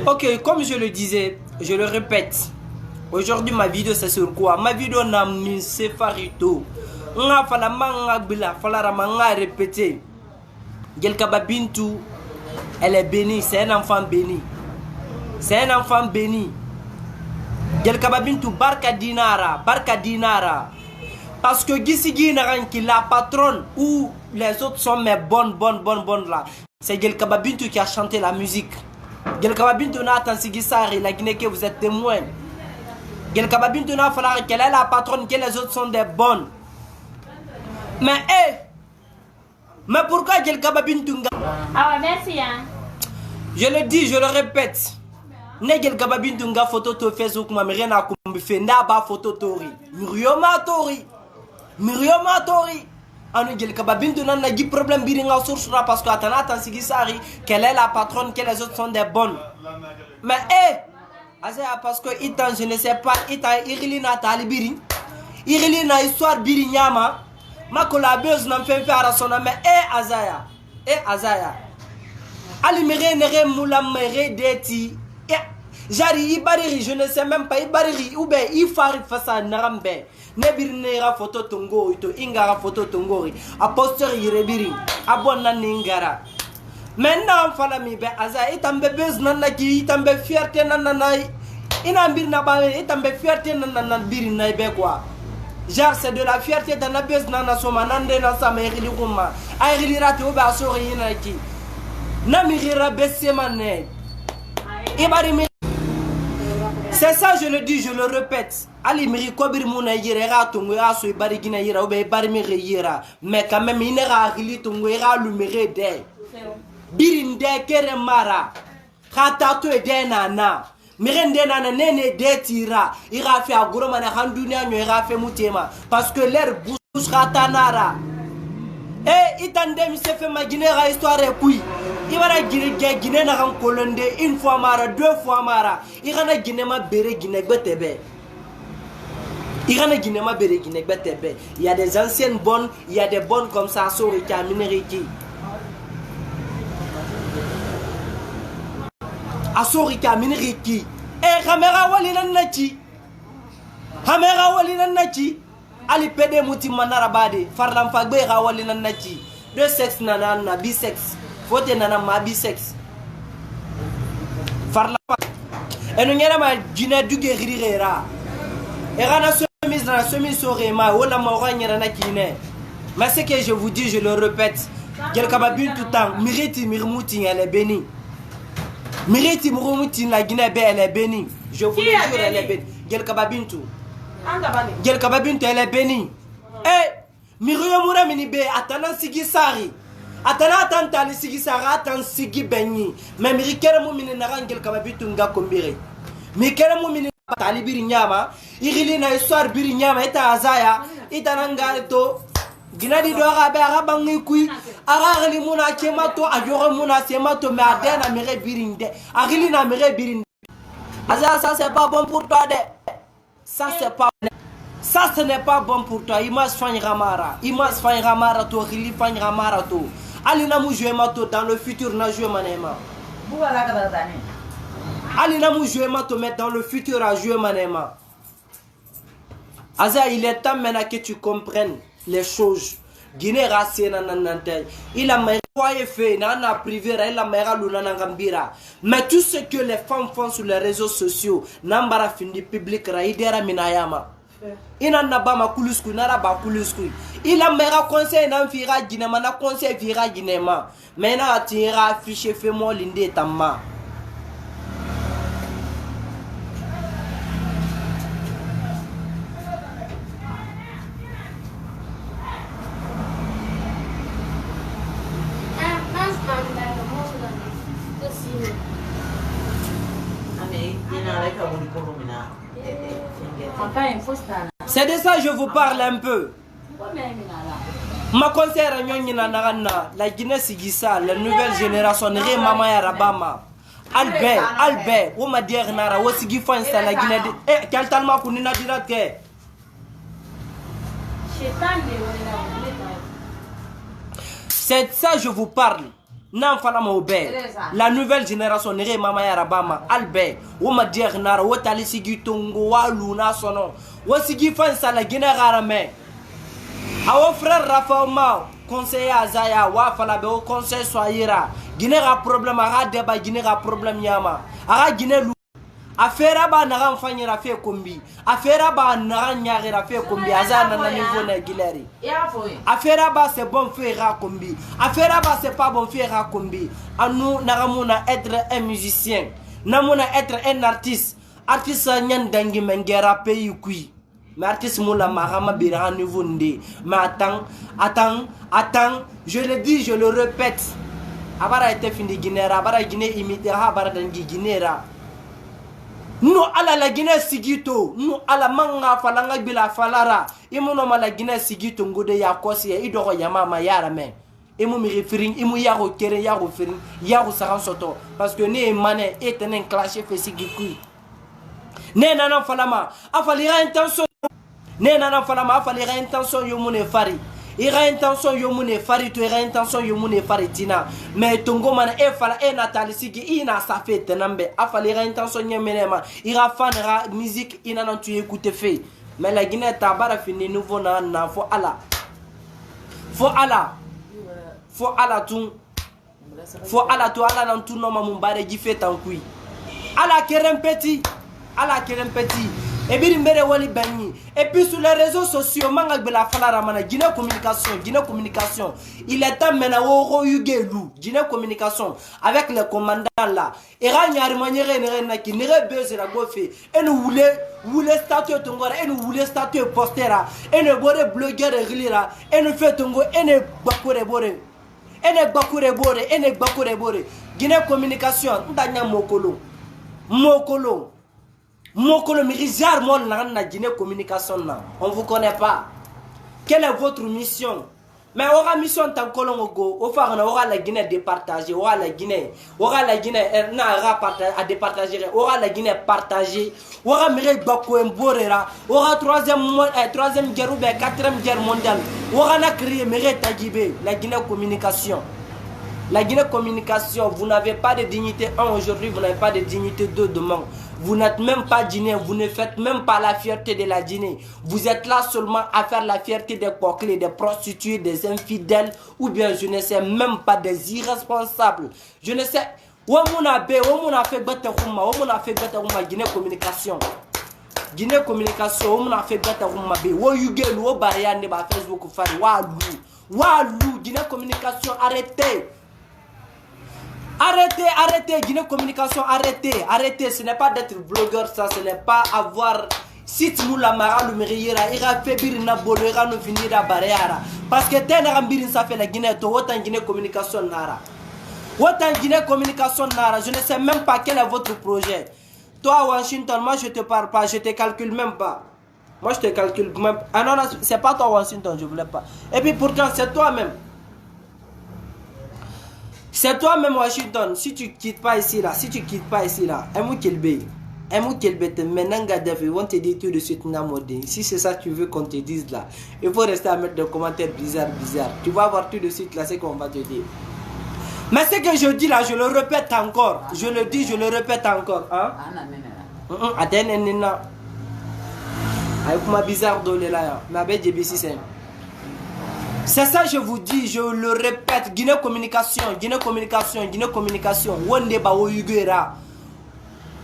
Ok, comme je le disais, je le répète. Aujourd'hui, ma vidéo, c'est sur quoi? Ma vidéo n'a mis Sefarito. Nga fala manga bila, fala ramanga répéter. Gelkaba Bintou, elle est bénie, c'est un enfant béni. C'est un enfant béni. Gelkaba Bintou, barka dinara. Parce que Gisigi Naranki, la patronne, ou les autres sont mes bonnes là. C'est Gelkaba Bintou qui a chanté la musique. Gelkaba Bintou n'a attendu Sigisari, la Guinée que vous êtes témoin. Gelkaba Bintou n'a fallu qu'elle est la patronne, que les autres sont des bonnes. Mais pourquoi Gelkaba Bintou? Ah ouais, merci hein. Je le dis, je le répète. Ne Gelkaba Bintou nga photo to Facebook ma rien à kumbife nda ba photo tori. Mirioma tori. Anu Gelkaba Bintou n'a pas problème biringa source parce que atana Sigisari qu'elle est la patronne, que les autres sont des bonnes. Mais parce que itan je ne sais pas itan irilina talibiri. Irilina histoire birinyama. Ma collabeuse n'a fait faire à son nom mais Azaya. Ali mere moula mere deti. Jari ibariri, je ne sais même pas ibariri ou bien ifari fasa narambe. Nebirnera photo tongo ito ingara photo tongori. Aposteur irebiri. Abonna ningara. Maintenant fala mi be Azaya itambe bez nanaki itambe fierté nananai. Inambir na ba itambe fierté nanan birinai be quoi. Genre c'est de la fierté dans la base nana soma nande na sa mehili kuma ayili rati oba sori yinaki na mirira besemane ibari. C'est ça, je le dis, je le répète. Ali miri kobir muna yira tungu aso ibari gina yira oba ibari miri yira mais quand même inera agili tungu ira lumere de birinde kere mara khata to de nana mirende nana nene detira ira fi agoro mana handunia nyo ira fi mutema parce que l'air bouche ratanara itande mi se fait ma guinera histoire puis ibara guiné na kan kolonde une fois mara deux fois mara irana guiné ma bere guiné betebe irana guiné ma bere guiné betebe il y a des anciennes bonnes, il y a des bonnes comme ça sori ki amineriki asori ki amineriki kamera wali nan nachi ali pede muti manara bade farlam fagbe wali nan nachi deux sexes nana bisex fote nana ma bisex farlam enu nyana ma jina duge rirera rana chemise na chemise sorema wala ma wanyera na kine. Mais ce que je vous dis, je le répète, Gelkaba Bintou tout temps miriti mirmuti elle est bénie. Miriti mirmuti la Guinée elle est bénie. Je vous le jure, elle est bénie. Gelkaba Bintou. Gelkaba Bintou elle est bénie. Miriyo mura mini be atana Sigisari. Atana tantali Sigisari atan Sigi benyi. Mais miri kere mu mini naran Gelkaba Bintou nga kombire. Mi kere mu mini tali biri nyama, irili na histoire biri nyama eta Azaya, itananga to Ginadi do arabe arabangi kui aragli muna kemato ajore muna semato mais adena mere birinde agili na mere birinde. Azaya, ça c'est pas bon pour toi de. Ça ce n'est pas bon pour toi. Image Fany Ramara to Rili Fany Ramara to. Ali na mu jouer mato dans le futur na jouer manema. Ali na mu jouer mato mais dans le futur à jouer manema. Azaya, il est temps maintenant que tu comprennes les choses. Guinée racée nanante. Il a foyer fait, nana privé, il a mera luna ngambira. Mais tout ce que les femmes font sur les réseaux sociaux, nambara findi public raidera minayama. Ina nabama kulusku nara ba kulusku. Il a mera conseil nan fira ginema na conseil fira ginema. Mais na atira affiché fait moi linde tamma. C'est de ça que je vous parle un peu. Ma conseillère la Guinée Sigissa, la nouvelle génération, Mama Yarabama. Albert, on m'a dit Nara, on s'y fait la Guinée. Quel talent qu'on a dit là. C'est ça que je vous parle. Nan fala ma obe. La nouvelle génération nere mama ya rabama albe. Wo ma dire nara wo tali sigi tongo wa luna sono. Wo sigi fan sala gina garame. Awo frère Rafa ma conseiller Azaya wa fala be o conseil soyira. Gine ga problème aga deba gine ga problème nyama. Aga gine lu affaire ba na fanyira fe kombi. Affaire ba na nyagira fe kombi azana na niveau na gileri. Affaire ba c'est bon faire ra kombi. Affaire ba c'est pas bon faire ra kombi. Anu naramuna être un musicien. Namuna être un artiste. Artiste nyan dangi mengera pays kui. Mais artiste moula marama bira niveau ndé. Mais attends, je le dis, je le répète. Abara été fini Guinera, abara Guinée imité, abara dangi Guinera. Nous ala la Guinée sigito, nous ala manga falanga bila falara. Imuno mala Guinée sigito ngode ya kosi ya idoro yama mayara men. Imu mi referring, imu yaro kere yaro ferin, yaro saran soto. Parce que ne mané etenen clashé fait sigikui. Ne nanan falama, afalira intention. Ne nanan falama, afalira intention yomune fari. Ira intention yomune fari to ira intention yomune fari tina. Mais tongo mana e fala e natali sigi ina sa fait tenambe. Afali ira intention yemenema. Ira fan ra musique ina nan tu écoute fait. Mais la Guinée tabara fini nouveau na fo ala. Fo ala. Fo ala tout. Fo ala to ala nan tout no mamumbare gi fait en kui. Ala kerem petit. Ala kerem petit. Et puis et puis sur les réseaux sociaux, Guinée communication. Il est temps maintenant Guinée communication avec les commandants là. Et nous voulons statuer Tongo, et nous voulons statuer poster, et nous voulons blogueur et nous fait Tongo, et nous bakure. Guinée communication, Mokolo. Mokolo Mirizar mon na Guinée communication na. On vous connaît pas. Quelle est votre mission? Mais aura mission tant kolongo au phare na aura la Guinée départager, aura la Guinée na à départager, aura la Guinée partagée, aura mire bako emborera, aura troisième guerre ou bien quatrième guerre mondiale, aura na créer mire tagibé, la Guinée communication. La Guinée communication, vous n'avez pas de dignité 1 aujourd'hui, vous n'avez pas de dignité 2 demain. Vous n'êtes même pas Guinéen, vous ne faites même pas la fierté de la Guinée. Vous êtes là seulement à faire la fierté des coquelets, des prostituées, des infidèles, ou bien je ne sais même pas des irresponsables. Je ne sais. Womuna fait Guinée communication. Guinée communication, on a fait bête à be. Wo yugel, wo bariane ba Facebook fari, walou, Guinée communication, arrêtez. Arrêtez, Guinée communication, arrêtez, ce n'est pas d'être blogueur, ça, ce n'est pas avoir site moula mara le meriera, ira febir na bolera no finira barrière. Parce que t'es n'ambir ça fait la Guinée, to autant Guinée communication nara. Autant Guinée communication nara, je ne sais même pas quel est votre projet. Toi Washington, moi je te parle pas, je te calcule même pas. Moi je te calcule même. Ah non, c'est pas toi Washington, je voulais pas. Et puis pourtant c'est toi-même. C'est toi-même Washington, si tu quittes pas ici là, aimou kilbe, maintenant Gaddafi, ils vont te dire tout de suite Namodé. Si c'est ça que tu veux qu'on te dise là, il faut rester à mettre des commentaires bizarres. Tu vas voir tout de suite là ce qu'on va te dire. Mais ce que je dis là, je le répète encore. Je le dis, je le répète encore. Hein? Avec ma bizarre dolé là, ma belle JBC c'est. C'est ça je vous dis, je le répète, Guinée communication, Wonde ba oyugera.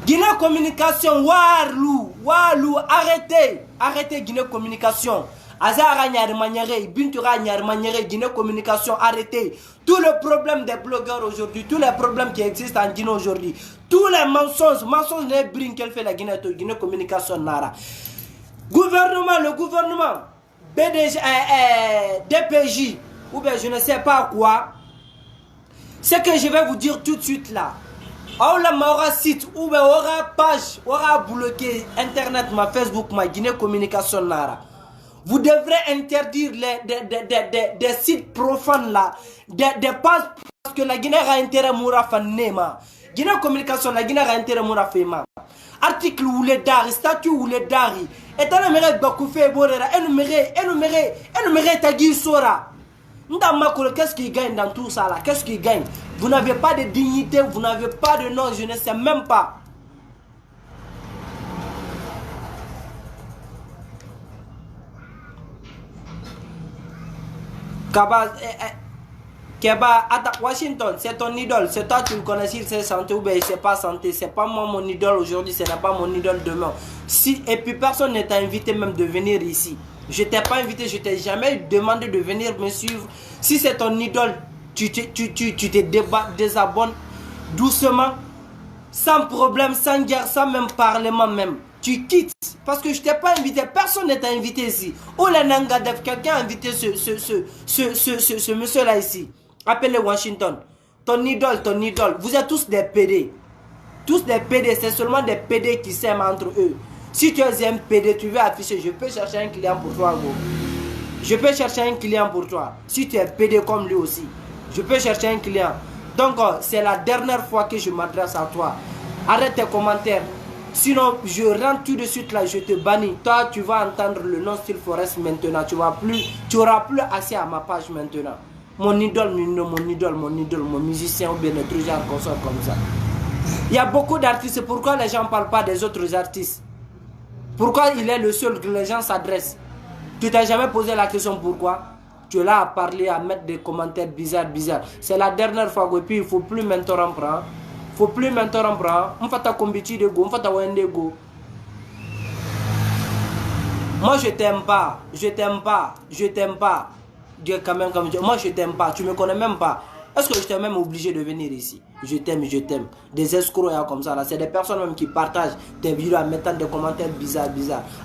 Guinée communication, Walou, arrêtez Guinée communication. Azara nyar maniere, Bintura nyar maniere, Guinée communication, arrêtez. Tous les problèmes des blogueurs aujourd'hui, tous les problèmes qui existent en Guinée aujourd'hui, tous les mensonges les brins qu'elle fait la Guinée communication nara. Le gouvernement. BDG, DPJ, ou bien je ne sais pas quoi. Ce que je vais vous dire tout de suite là. Aura site, ou bien aura page, aura bloqué internet, ma Facebook, ma Guinée communication nara. Vous devrez interdire des sites profanes là, des pages parce que la Guinée a intérêt à mourir fanema. Guinée communication, la Guinée a intérêt à mourir fema. Article ou les dari, statut ou les dari. Et t'as le mérite bakoufe borera, et le mérite tagi sora. Qu'est-ce qu'il gagne dans tout ça là? Qu'est-ce qu'il gagne? Vous n'avez pas de dignité, vous n'avez pas de nom, je ne sais même pas. Keba, Washington, c'est ton idole. C'est toi, tu le connais s'il s'est santé ou bien il s'est pas santé. C'est pas moi mon idole aujourd'hui, ce n'est pas mon idole demain. Et puis personne ne t'a invité même de venir ici. Je t'ai pas invité, je t'ai jamais demandé de venir me suivre. Si c'est ton idole, tu te désabonnes doucement, sans problème, sans guerre, sans même parlement même. Tu quittes. Parce que je t'ai pas invité, personne ne t'a invité ici. Oh la Nangadev, quelqu'un a invité ce monsieur-là ici. Appelez Washington. Ton idole. Vous êtes tous des PD. Tous des PD, c'est seulement des PD qui s'aiment entre eux. Si tu es un PD, tu veux afficher, je peux chercher un client pour toi, gros. Je peux chercher un client pour toi. Si tu es PD comme lui aussi, je peux chercher un client. Donc, c'est la dernière fois que je m'adresse à toi. Arrête tes commentaires. Sinon, je rentre tout de suite là, je te bannis. Toi, tu vas entendre le nom Style Forest maintenant. Tu auras plus accès à ma page maintenant. Mon idole, mon musicien ou bien le truc genre consort comme ça. Il y a beaucoup d'artistes. Pourquoi les gens ne parlent pas des autres artistes? Pourquoi il est le seul que les gens s'adressent? Tu t'as jamais posé la question pourquoi? Tu es là à parler, à mettre des commentaires bizarres. C'est la dernière fois et puis il ne faut plus m'interrompre. Hein? Faut plus m'interrompre. On fait ta combiti de go, on fait ta wende go. Moi je t'aime pas. Dieu quand même comme Dieu. Moi je t'aime pas. Tu me connais même pas. Est-ce que je t'ai même obligé de venir ici? Je t'aime. Des escrocs comme ça là. C'est des personnes même qui partagent tes vidéos en mettant des commentaires bizarres.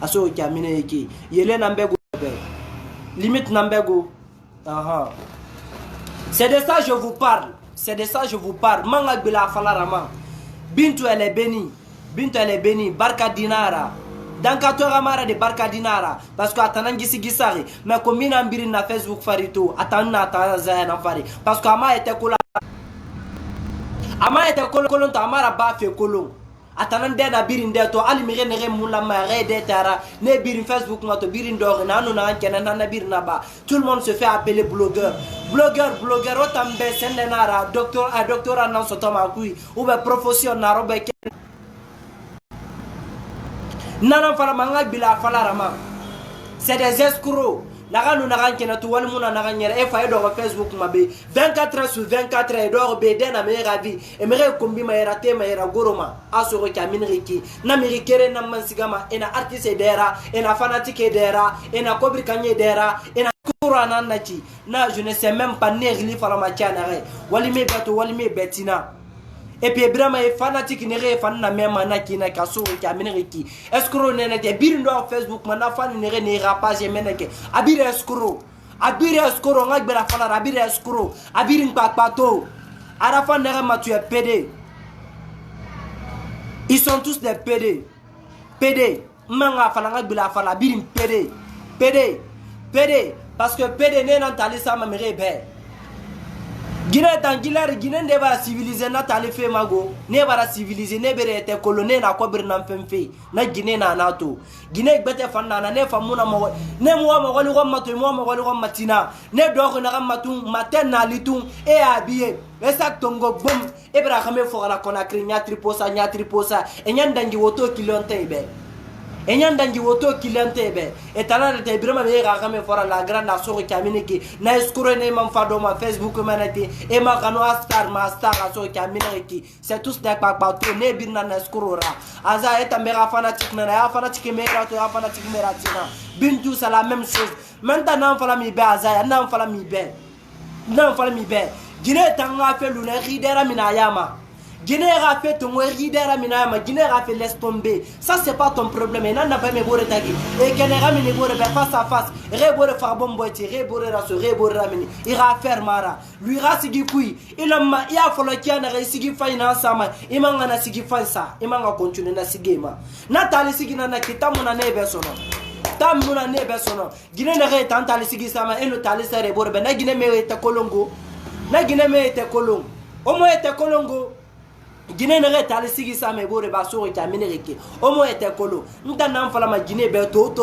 À ceux qui amènent qui. Yele nambego. Limite nambego. C'est de ça je vous parle. Manga bila falarama. Bintu elle est bénie. Barka dinara. Dankatora mara de Barka dinara. Parce que atanangi sigisari. Mais comme il ambiri na Facebook farito. Atana zaya fari. Parce que ama était kolon. Amara ba fait kolon. Atanan na birin de to ali mire ne mula mare de tara ne birin Facebook ngato birin dor na no na kenan na birna ba. Tout le monde se fait appeler blogueur otambe sendenara docteur anan sotoma kui ou be profession na robe nana fala manga bila fala rama. C'est des escrocs. Naga nu naga kena tu wal muna naga nyere e fa do Facebook mabe 24 heures sur 24 heures do be de na me ravi e mere kombi ma era te ma era goroma asoro ka minriki na mirikere na mansigama ena artiste dera ena fanatique dera ena kobri kanye dera ena kurana nachi na je ne sais même pas nerli fala ma tianare wali me beto wali me betina. Et puis Ibrahim est fanatique nere fan na même na kina kaso ki amineriki escroc nene te birindo Facebook mana fan nere ne rapage meneke abire escroc ngagbera fala abire escroc abirin papato arafa nere ma tu es PD. Ils sont tous des PD manga fala ngagbela fala birin PD parce que PD ne nan tali sama mere be Guinée ne va civiliser na talife mago ne va civiliser ne bere ete colonel na kobir na femfe na Guinée na nato Guinée bete fanna na ne famuna mo ne mo wali ko mato mo wali ko matina ne do na matu matin na litung e habillé e sak tongo bom e bra xame fo la Conakry nya triposa e nyandangi woto kilonte be et talent de Ibrahim me xame fo la grande asoro kaminiki na escroc ne mam fado ma Facebook manati e ma kanu star asoro kaminiki c'est tous des papato ne birna na escroc aza eta mera fanatique na fanatique mera to fanatique mera tina bintu c'est la même chose maintenant fala mi be aza nan fala mi be Guinée tanga fait luna ridera minayama Guinée a fait ton ridera minayama Guinée a fait laisse tomber ça c'est pas ton problème et n'a pas me bore tagi et kenera mini bore face à face rebore farbon boiti rebore raso rebore ramini ira faire mara lui rasigi kui il a fallu qu'il na resigi finance sama imanga na sigi fansa imanga continue na sigema natali sigi na kitamuna nebe sono tamuna nebe sono Guinée ne re tantali sigi sama et le tali sere bore na Guinée me te kolongo na Guinée me te kolongo o mo te kolongo Guinée nere tali sigi sa me bore ba so ka minireke o mo ete kolo nta nan fala ma Guinée be to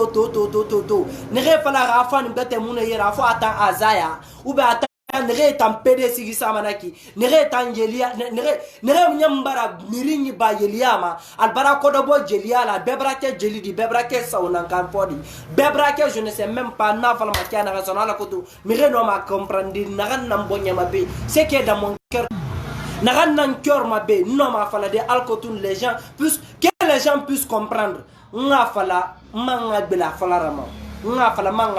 nere fala rafa ni bete muna yera fo atan azaya ou be atan nere tan pede sigi sa manaki nere tan jelia nere nyambara mirinyi ba yeliama albara kodo bo jelia la bebrake jeli di bebrake sauna kan fodi bebrake je ne sais même pas na fala ma kiana raisonnable koto mire no ma comprendre na nan bonya mabe c'est que dans mon cœur Naran cœur ma bé, non ma fala de alcotoun les gens que les gens puissent comprendre. Nga fala manga bela fala rama. Nga fala manga